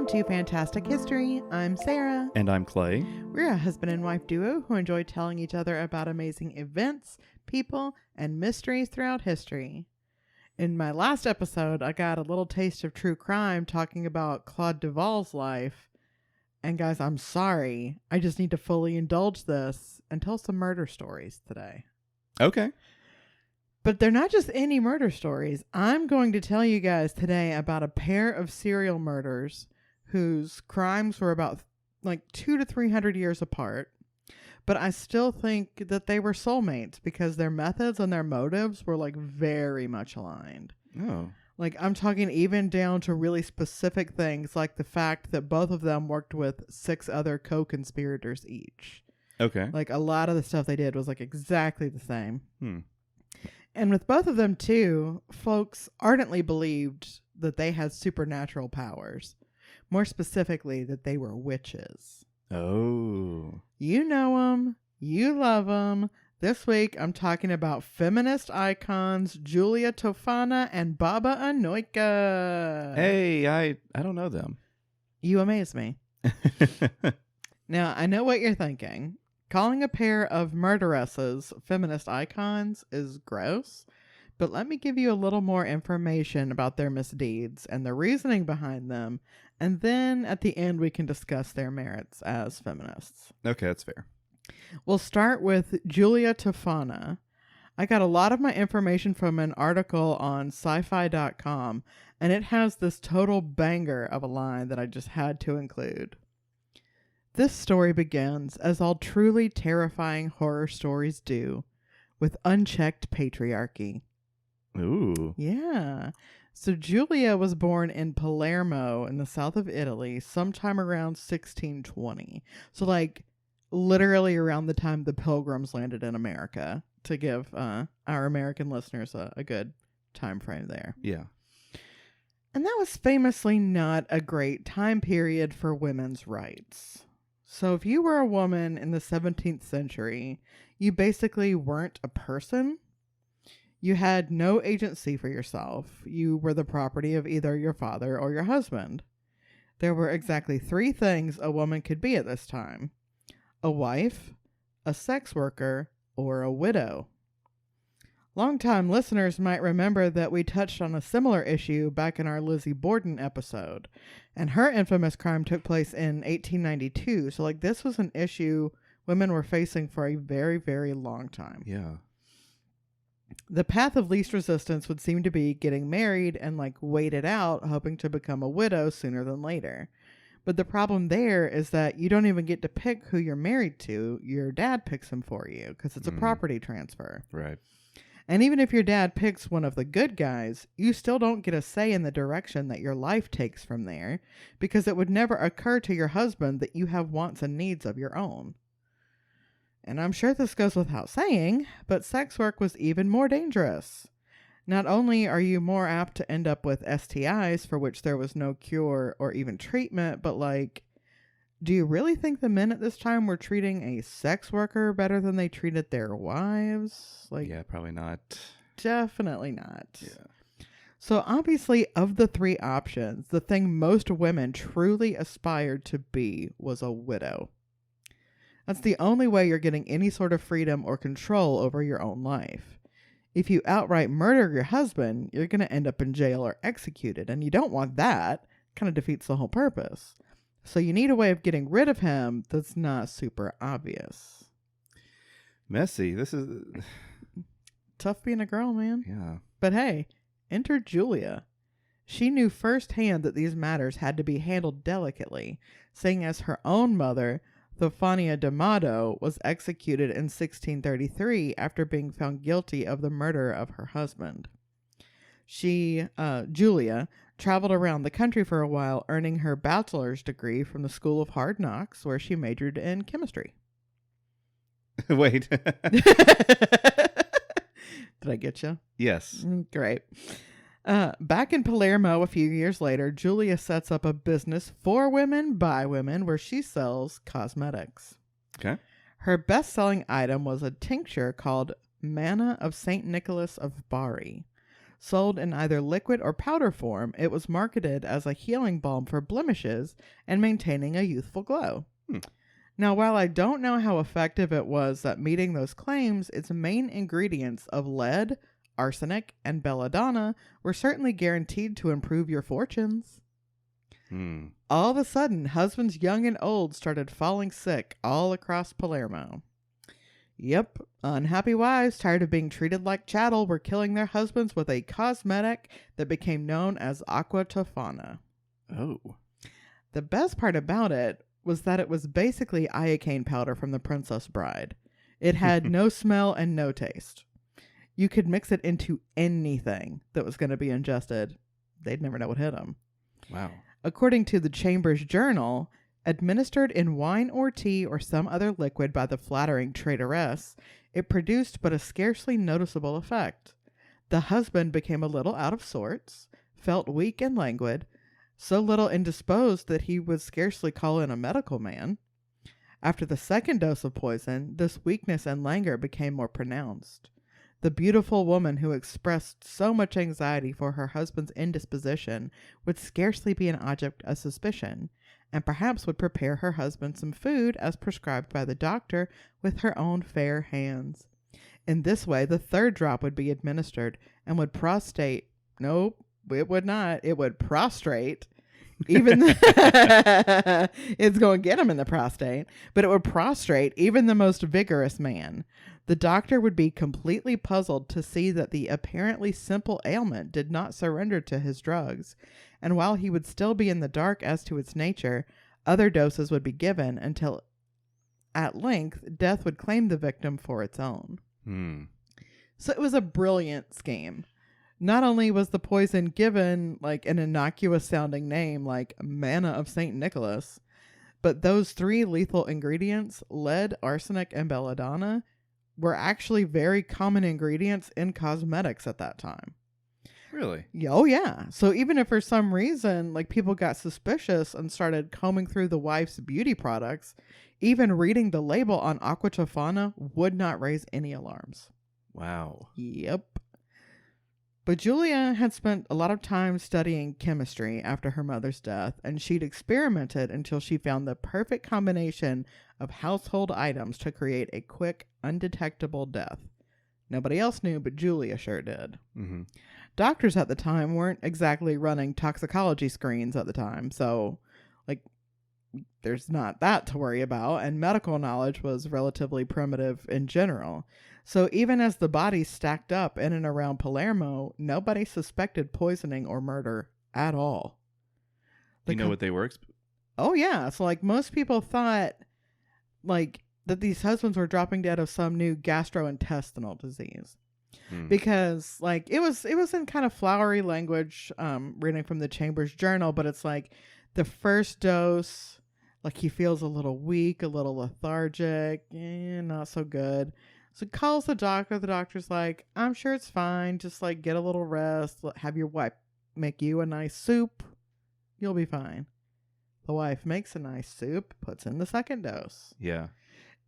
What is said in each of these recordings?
Welcome to Fantastic History. I'm Sarah. And I'm Clay. We're a husband and wife duo who enjoy telling each other about amazing events, people, and mysteries throughout history. In my last episode, I got a little taste of true crime talking about Claude Duval's life. And guys, I'm sorry. I just need to fully indulge this and tell some murder stories today. Okay. But they're not just any murder stories. I'm going to tell you guys today about a pair of serial murders whose crimes were about 200 to 300 years apart. But I still think that they were soulmates because their methods and their motives were very much aligned. Oh. I'm talking even down to really specific things like the fact that both of them worked with 6 other co-conspirators each. Okay. A lot of the stuff they did was exactly the same. And with both of them, too, folks ardently believed that they had supernatural powers. More specifically, that they were witches. Oh. You know them. You love them. This week, I'm talking about feminist icons Giulia Tofana and Baba Anujka. Hey, I don't know them. You amaze me. Now, I know what you're thinking. Calling a pair of murderesses feminist icons is gross, but let me give you a little more information about their misdeeds and the reasoning behind them, and then at the end we can discuss their merits as feminists. Okay, that's fair. We'll start with Giulia Tofana. I got a lot of my information from an article on sci-fi.com, and it has this total banger of a line that I just had to include. This story begins, as all truly terrifying horror stories do, with unchecked patriarchy. Ooh. Yeah. So Giulia was born in Palermo in the south of Italy sometime around 1620. So literally around the time the Pilgrims landed in America, to give our American listeners a good time frame there. Yeah. And that was famously not a great time period for women's rights. So if you were a woman in the 17th century, you basically weren't a person. You had no agency for yourself. You were the property of either your father or your husband. There were exactly 3 things a woman could be at this time: a wife, a sex worker, or a widow. Longtime listeners might remember that we touched on a similar issue back in our Lizzie Borden episode, and her infamous crime took place in 1892. So this was an issue women were facing for a very, very long time. Yeah. The path of least resistance would seem to be getting married and wait it out, hoping to become a widow sooner than later. But the problem there is that you don't even get to pick who you're married to. Your dad picks him for you because it's a property transfer. Right. And even if your dad picks one of the good guys, you still don't get a say in the direction that your life takes from there, because it would never occur to your husband that you have wants and needs of your own. And I'm sure this goes without saying, but sex work was even more dangerous. Not only are you more apt to end up with STIs for which there was no cure or even treatment, but do you really think the men at this time were treating a sex worker better than they treated their wives? Yeah, probably not. Definitely not. Yeah. So obviously, of the 3 options, the thing most women truly aspired to be was a widow. That's the only way you're getting any sort of freedom or control over your own life. If you outright murder your husband, you're going to end up in jail or executed, and you don't want that. Kind of defeats the whole purpose. So you need a way of getting rid of him that's not super obvious. Messy. This is Tough being a girl, man. Yeah. But hey, enter Giulia. She knew firsthand that these matters had to be handled delicately, seeing as her own mother, Tofania d'Amato, was executed in 1633 after being found guilty of the murder of her husband. Giulia, traveled around the country for a while, earning her bachelor's degree from the School of Hard Knocks, where she majored in chemistry. Wait. Did I get you? Yes. Great. Back in Palermo a few years later, Giulia sets up a business for women by women where she sells cosmetics. Okay. Her best-selling item was a tincture called Manna of St. Nicholas of Bari. Sold in either liquid or powder form, it was marketed as a healing balm for blemishes and maintaining a youthful glow. Now, while I don't know how effective it was at meeting those claims, its main ingredients of lead, arsenic, and belladonna were certainly guaranteed to improve your fortunes. All of a sudden, husbands young and old started falling sick all across Palermo. Yep, unhappy wives tired of being treated like chattel were killing their husbands with a cosmetic that became known as aqua tofana. Oh. The best part about it was that it was basically iocane powder from the Princess Bride. It had no smell and no taste. You could mix it into anything that was going to be ingested. They'd never know what hit them. Wow. According to the Chamber's Journal, administered in wine or tea or some other liquid by the flattering traderess, it produced but a scarcely noticeable effect. The husband became a little out of sorts, felt weak and languid, so little indisposed that he would scarcely call in a medical man. After the second dose of poison, this weakness and languor became more pronounced. The beautiful woman who expressed so much anxiety for her husband's indisposition would scarcely be an object of suspicion, and perhaps would prepare her husband some food as prescribed by the doctor with her own fair hands. In this way, the third drop would be administered and would prostrate. Nope, it would not. It would prostrate. Even it's going to get him in the prostate, but it would prostrate even the most vigorous man. The doctor would be completely puzzled to see that the apparently simple ailment did not surrender to his drugs, and while he would still be in the dark as to its nature, other doses would be given until, at length, death would claim the victim for its own. So it was a brilliant scheme. Not only was the poison given like an innocuous sounding name like manna of St. Nicholas, but those three lethal ingredients, lead, arsenic, and belladonna, were actually very common ingredients in cosmetics at that time. Really? Oh, yeah. So even if for some reason, like people got suspicious and started combing through the wife's beauty products, even reading the label on aqua tofana would not raise any alarms. Wow. Yep. But Giulia had spent a lot of time studying chemistry after her mother's death, and she'd experimented until she found the perfect combination of household items to create a quick, undetectable death. Nobody else knew, but Giulia sure did. Doctors at the time weren't exactly running toxicology screens at the time, so, there's not that to worry about, and medical knowledge was relatively primitive in general. So even as the bodies stacked up in and around Palermo, nobody suspected poisoning or murder at all. Do you know what they were? Oh, yeah. So, most people thought, that these husbands were dropping dead of some new gastrointestinal disease. Because, it was in kind of flowery language, reading from the Chamber's Journal, but it's the first dose, he feels a little weak, a little lethargic, not so good. So calls the doctor. The doctor's like, I'm sure it's fine. Just get a little rest. Have your wife make you a nice soup. You'll be fine. The wife makes a nice soup, puts in the second dose. Yeah.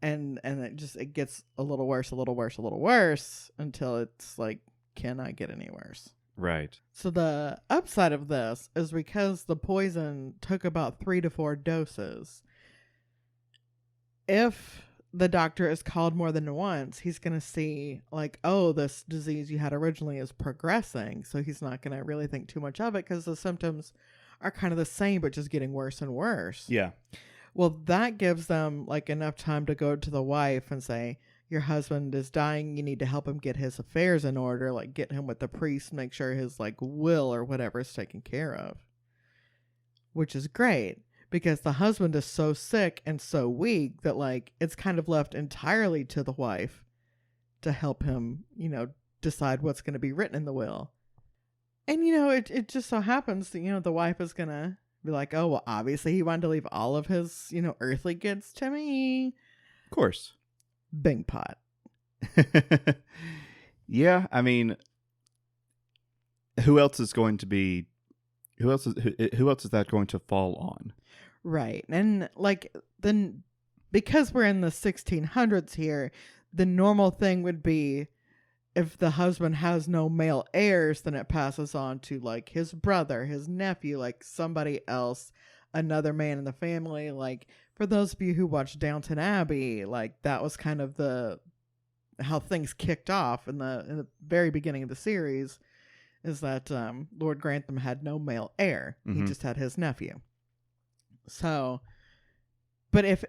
And it gets a little worse, a little worse, a little worse until it's can I get any worse? Right. So the upside of this is because the poison took about 3 to 4 doses. If the doctor is called more than once, he's going to see this disease you had originally is progressing. So he's not going to really think too much of it because the symptoms are kind of the same, but just getting worse and worse. Yeah. Well, that gives them enough time to go to the wife and say, your husband is dying. You need to help him get his affairs in order, get him with the priest, make sure his will or whatever is taken care of. Which is great because the husband is so sick and so weak that it's kind of left entirely to the wife to help him, decide what's going to be written in the will. And, it just so happens that, the wife is going to be oh, well, obviously he wanted to leave all of his, earthly goods to me. Of course. Bing pot. Yeah, I mean, who else is that going to fall on? Right. And because we're in the 1600s here, the normal thing would be if the husband has no male heirs, then it passes on to like his brother, his nephew, like somebody else, another man in the family. Like for those of you who watched Downton Abbey, like that was kind of how things kicked off in the very beginning of the series, is that Lord Grantham had no male heir. He just had his nephew. So, but if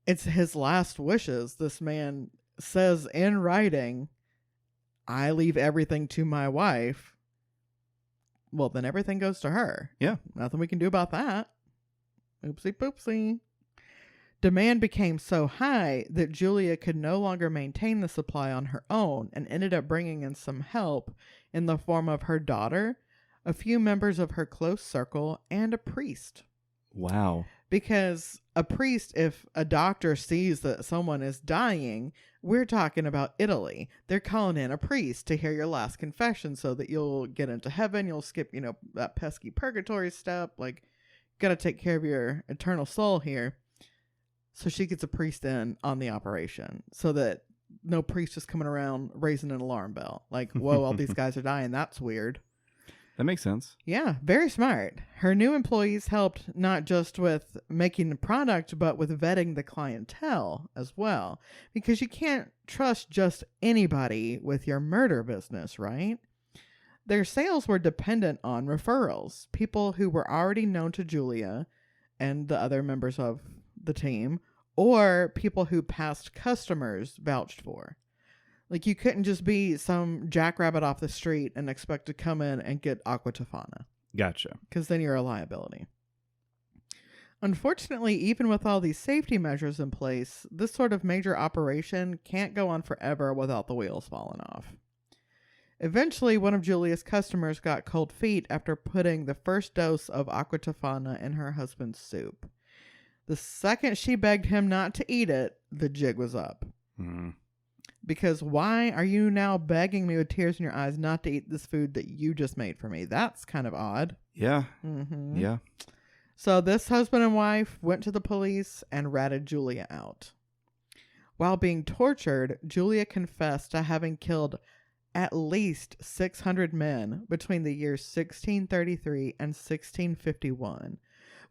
it's his last wishes, this man says in writing, I leave everything to my wife, well, then everything goes to her. Yeah. Nothing we can do about that. Oopsie poopsie. Demand became so high that Giulia could no longer maintain the supply on her own and ended up bringing in some help in the form of her daughter, a few members of her close circle, and a priest. Wow. Because a priest, if a doctor sees that someone is dying, we're talking about Italy. They're calling in a priest to hear your last confession so that you'll get into heaven. You'll skip, that pesky purgatory step. Like, got to take care of your eternal soul here. So she gets a priest in on the operation so that no priest is coming around raising an alarm bell. Like, whoa, all these guys are dying. That's weird. That makes sense. Yeah, very smart. Her new employees helped not just with making the product, but with vetting the clientele as well. Because you can't trust just anybody with your murder business, right? Their sales were dependent on referrals. People who were already known to Giulia and the other members of the team, or people who past customers vouched for. Like, you couldn't just be some jackrabbit off the street and expect to come in and get Aqua Tofana. Gotcha. Because then you're a liability. Unfortunately, even with all these safety measures in place, this sort of major operation can't go on forever without the wheels falling off. Eventually, one of Giulia's customers got cold feet after putting the first dose of Aqua Tofana in her husband's soup. The second she begged him not to eat it, the jig was up. Because why are you now begging me with tears in your eyes not to eat this food that you just made for me? That's kind of odd. Yeah. Yeah. So this husband and wife went to the police and ratted Giulia out. While being tortured, Giulia confessed to having killed at least 600 men between the years 1633 and 1651.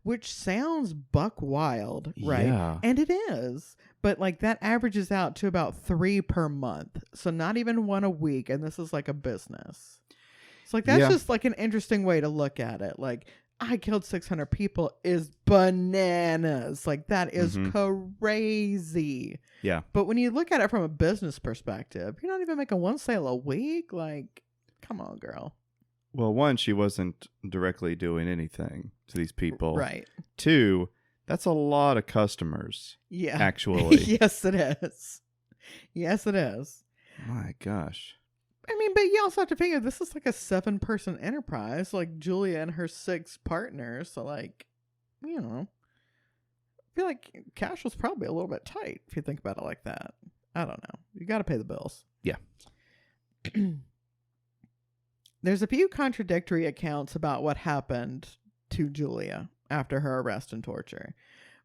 Which sounds buck wild, right? Yeah. And it is. But like that averages out to about 3 per month. So not even 1 a week. And this is like a business. It's like, that's just like an interesting way to look at it. Like, I killed 600 people is bananas. Like, that is crazy. Yeah. But when you look at it from a business perspective, you're not even making 1 sale a week. Like, come on, girl. Well, 1, she wasn't directly doing anything to these people. Right. 2, that's a lot of customers. Yeah. Actually. Yes, it is. Yes, it is. My gosh. I mean, but you also have to figure this is like a 7-person enterprise, like Giulia and her 6 partners. So, like, I feel like cash was probably a little bit tight if you think about it like that. I don't know. You got to pay the bills. Yeah. There's a few contradictory accounts about what happened to Giulia after her arrest and torture,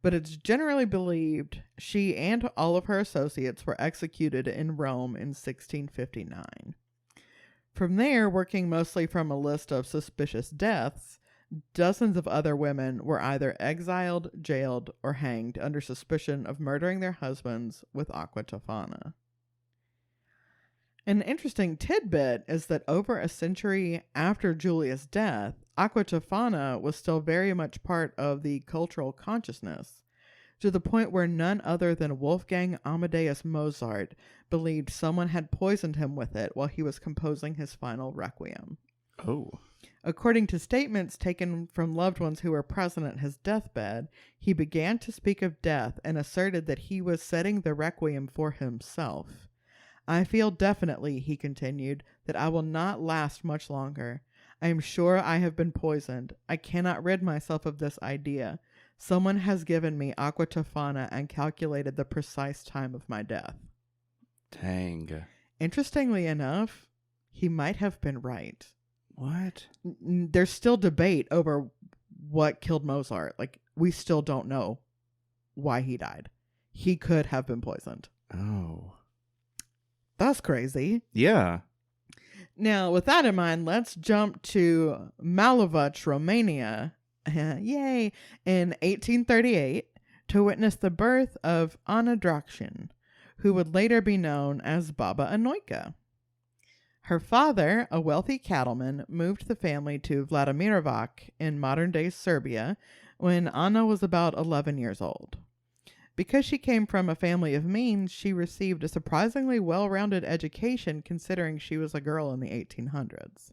but it's generally believed she and all of her associates were executed in Rome in 1659. From there, working mostly from a list of suspicious deaths, dozens of other women were either exiled, jailed, or hanged under suspicion of murdering their husbands with Aqua Tofana. An interesting tidbit is that over a century after Giulia's death, Aqua Tofana was still very much part of the cultural consciousness, to the point where none other than Wolfgang Amadeus Mozart believed someone had poisoned him with it while he was composing his final requiem. Oh. According to statements taken from loved ones who were present at his deathbed, he began to speak of death and asserted that he was setting the requiem for himself. I feel definitely, he continued, that I will not last much longer. I am sure I have been poisoned. I cannot rid myself of this idea. Someone has given me Aqua Tofana and calculated the precise time of my death. Dang. Interestingly enough, he might have been right. What? There's still debate over what killed Mozart. Like, we still don't know why he died. He could have been poisoned. Oh. That's crazy. Yeah. Now, with that in mind, let's jump to Malevich, Romania, yay, in 1838 to witness the birth of Anujka, who would later be known as Baba Anujka. Her father, a wealthy cattleman, moved the family to Vladimirovac in modern-day Serbia when Anna was about 11 years old. Because she came from a family of means, she received a surprisingly well-rounded education considering she was a girl in the 1800s.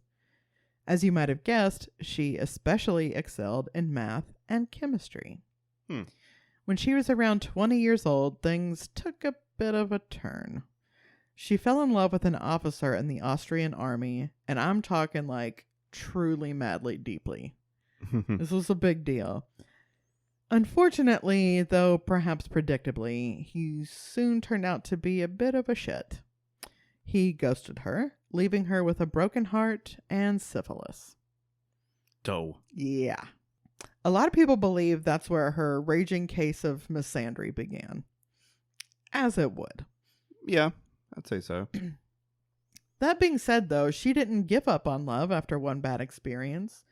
As you might have guessed, she especially excelled in math and chemistry. When she was around 20 years old, things took a bit of a turn. She fell in love with an officer in the Austrian army, and I'm talking like truly madly deeply. This was a big deal. Unfortunately, though perhaps predictably, he soon turned out to be a bit of a shit. He ghosted her, leaving her with a broken heart and syphilis. Doe. Yeah. A lot of people believe that's where her raging case of misandry began. As it would. Yeah, I'd say so. That being said, though, she didn't give up on love after one bad experience.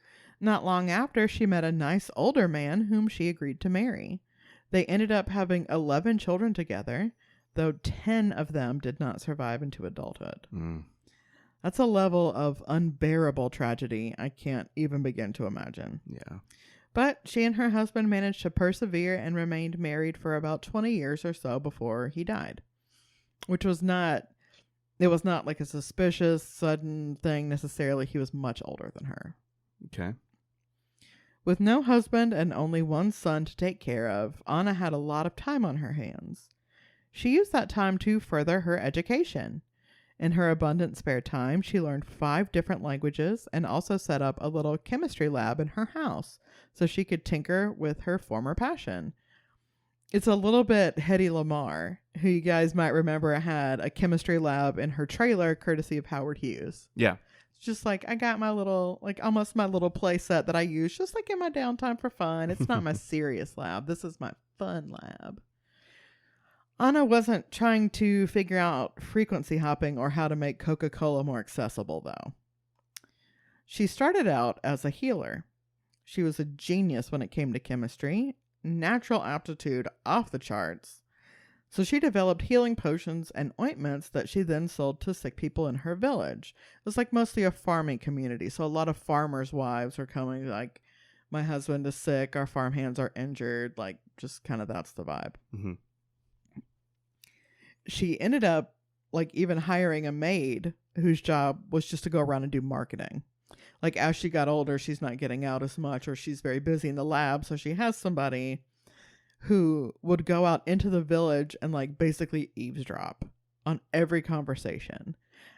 Not long after, she met a nice older man whom she agreed to marry. They ended up having 11 children together, though 10 of them did not survive into adulthood. That's a level of unbearable tragedy I can't even begin to imagine. Yeah. But she and her husband managed to persevere and remained married for about 20 years or so before he died. Which was not, it was not like a suspicious, sudden thing necessarily. He was much older than her. Okay. With no husband and only one son to take care of, Anna had a lot of time on her hands. She used that time to further her education. In her abundant spare time, she learned 5 different languages and also set up a little chemistry lab in her house so she could tinker with her former passion. It's a little bit Hedy Lamarr, who you guys might remember had a chemistry lab in her trailer courtesy of Howard Hughes. Yeah. It's just like, I got my little, like almost my little play set that I use just like in my downtime for fun. It's not my serious lab. This is my fun lab. Anna wasn't trying to figure out frequency hopping or how to make Coca-Cola more accessible, though. She started out as a healer. She was a genius when it came to chemistry, natural aptitude off the charts. So she developed healing potions and ointments that she then sold to sick people in her village. It was like mostly a farming community, so a lot of farmers' wives were coming like, my husband is sick, our farm hands are injured, like just kind of that's the vibe. Mm-hmm. She ended up like even hiring a maid whose job was just to go around and do marketing. Like as she got older, she's not getting out as much or she's very busy in the lab. So she has somebody who would go out into the village and like basically eavesdrop on every conversation.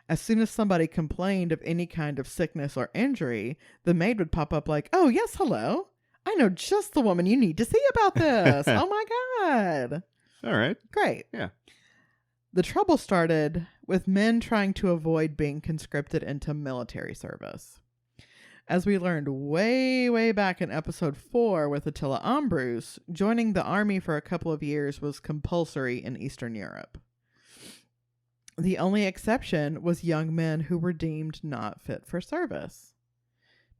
As soon as somebody complained of any kind of sickness or injury, the maid would pop up like, oh, yes, hello. I know just the woman you need to see about this. Oh my God. All right. Great. Yeah. The trouble started with men trying to avoid being conscripted into military service. As we learned way, way back in episode 4 with Attila Ambrose, joining the army for a couple of years was compulsory in Eastern Europe. The only exception was young men who were deemed not fit for service.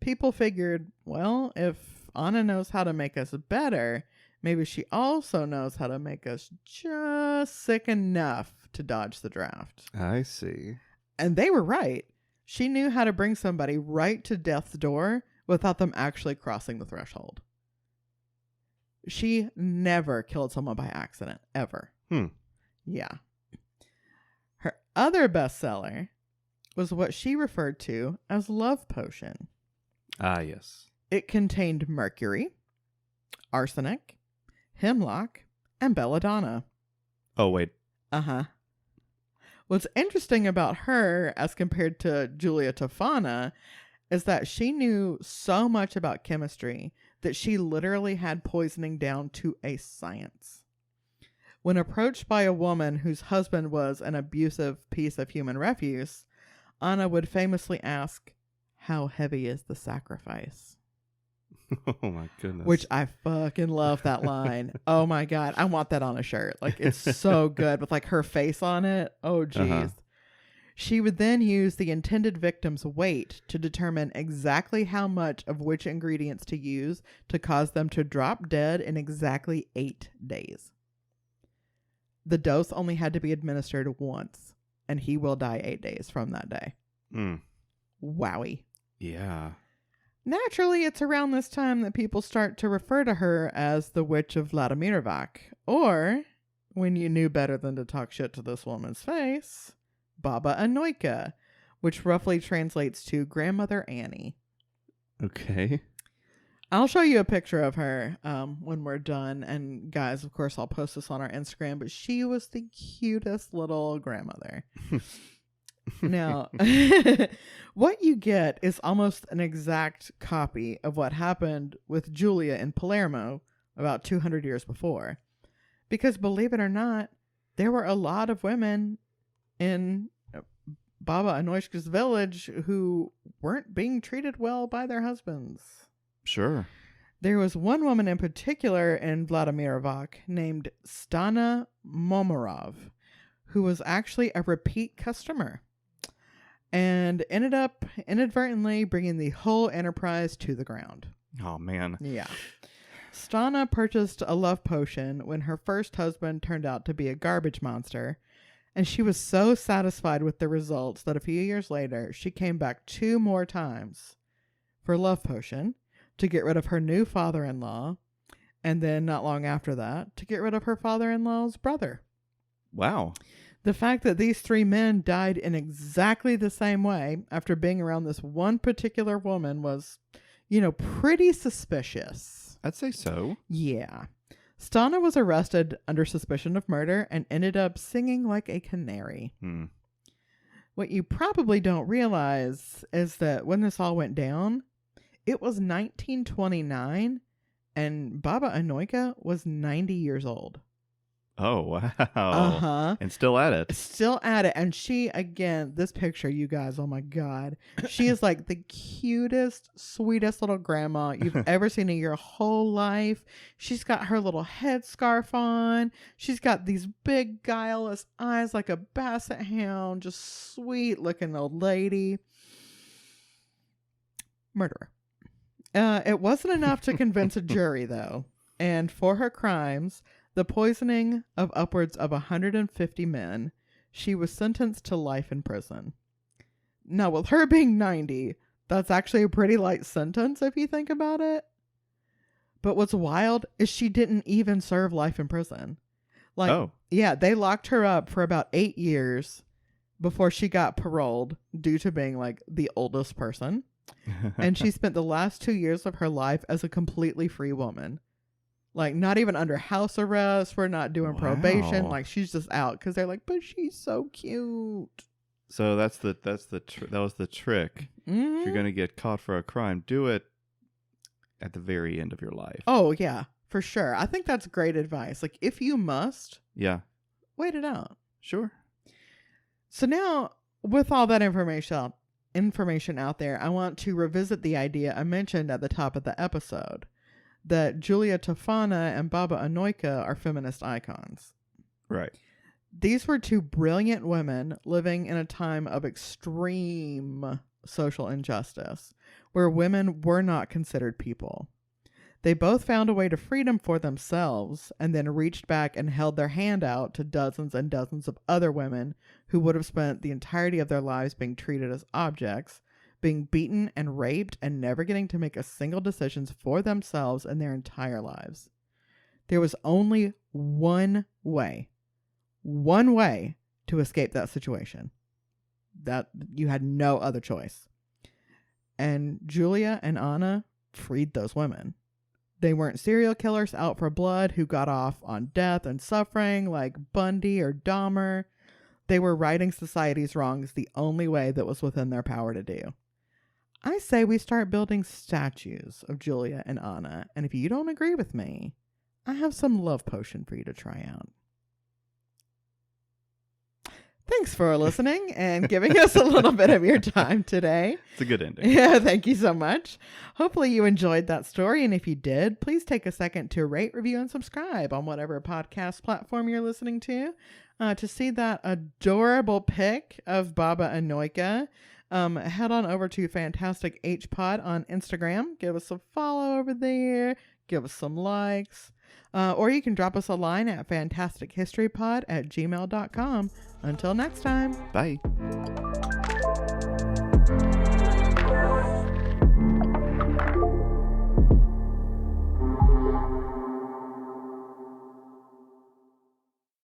People figured, well, if Anna knows how to make us better, maybe she also knows how to make us just sick enough to dodge the draft. I see. And they were right. She knew how to bring somebody right to death's door without them actually crossing the threshold. She never killed someone by accident, ever. Yeah. Her other bestseller was what she referred to as Love Potion. Ah, yes. It contained mercury, arsenic, hemlock, and belladonna. Oh, wait. Uh-huh. What's interesting about her as compared to Giulia Tofana is that she knew so much about chemistry that she literally had poisoning down to a science. When approached by a woman whose husband was an abusive piece of human refuse, Anna would famously ask, "How heavy is the sacrifice?" Oh my goodness. Which I fucking love that line. Oh my God. I want that on a shirt. Like it's so good with like her face on it. Oh geez. She would then use the intended victim's weight to determine exactly how much of which ingredients to use to cause them to drop dead in exactly 8 days. The dose only had to be administered once, and he will die 8 days from that day. Wowie. Yeah. Naturally, it's around this time that people start to refer to her as the Witch of Vladimirovac, or, when you knew better than to talk shit to this woman's face, Baba Anujka, which roughly translates to Grandmother Annie. Okay. I'll show you a picture of her when we're done. And guys, of course, I'll post this on our Instagram, but she was the cutest little grandmother. Now, what you get is almost an exact copy of what happened with Giulia in Palermo about 200 years before. Because believe it or not, there were a lot of women in Baba Anujka's village who weren't being treated well by their husbands. Sure. There was one woman in particular in Vladimirovac named Stana Momorov, who was actually a repeat customer and ended up inadvertently bringing the whole enterprise to the ground. Oh, man. Yeah. Stana purchased a love potion when her first husband turned out to be a garbage monster, and she was so satisfied with the results that a few years later, she came back 2 more times for a love potion to get rid of her new father-in-law, and then not long after that, to get rid of her father-in-law's brother. Wow. The fact that these 3 men died in exactly the same way after being around this one particular woman was, pretty suspicious. I'd say so. Yeah. Stana was arrested under suspicion of murder and ended up singing like a canary. What you probably don't realize is that when this all went down, it was 1929 and Baba Anujka was 90 years old. Oh, wow. Uh-huh. And still at it. Still at it. And she, again, this picture, you guys, oh my God. She is like the cutest, sweetest little grandma you've ever seen in your whole life. She's got her little headscarf on. She's got these big, guileless eyes like a basset hound. Just sweet looking old lady. Murderer. It wasn't enough to convince a jury, though. And for her crimes, the poisoning of upwards of 150 men, she was sentenced to life in prison. Now, with her being 90, that's actually a pretty light sentence if you think about it. But what's wild is she didn't even serve life in prison. Yeah, they locked her up for about 8 years before she got paroled due to being like the oldest person. And she spent the last 2 years of her life as a completely free woman. Like, not even under house arrest. We're not doing probation. Like, she's just out because they're like, but she's so cute. So that was the trick. Mm-hmm. If you're going to get caught for a crime, do it at the very end of your life. Oh, yeah, for sure. I think that's great advice. Like, if you must, wait it out. Sure. So now, with all that information out there, I want to revisit the idea I mentioned at the top of the episode, that Giulia Tofana and Baba Anujka are feminist icons. Right. These were 2 brilliant women living in a time of extreme social injustice, where women were not considered people. They both found a way to freedom for themselves and then reached back and held their hand out to dozens and dozens of other women who would have spent the entirety of their lives being treated as objects, being beaten and raped, and never getting to make a single decision for themselves in their entire lives. There was only one way to escape that situation. That you had no other choice. And Giulia and Anna freed those women. They weren't serial killers out for blood who got off on death and suffering like Bundy or Dahmer. They were righting society's wrongs the only way that was within their power to do. I say we start building statues of Giulia and Anna, and if you don't agree with me, I have some love potion for you to try out. Thanks for listening and giving us a little bit of your time today. It's a good ending. Yeah, thank you so much. Hopefully you enjoyed that story. And if you did, please take a second to rate, review, and subscribe on whatever podcast platform you're listening to see that adorable pic of Baba Anujka. Head on over to Fantastic H Pod on Instagram. Give us a follow over there. Give us some likes. Or you can drop us a line at fantastichistorypod@gmail.com. Until next time. Bye.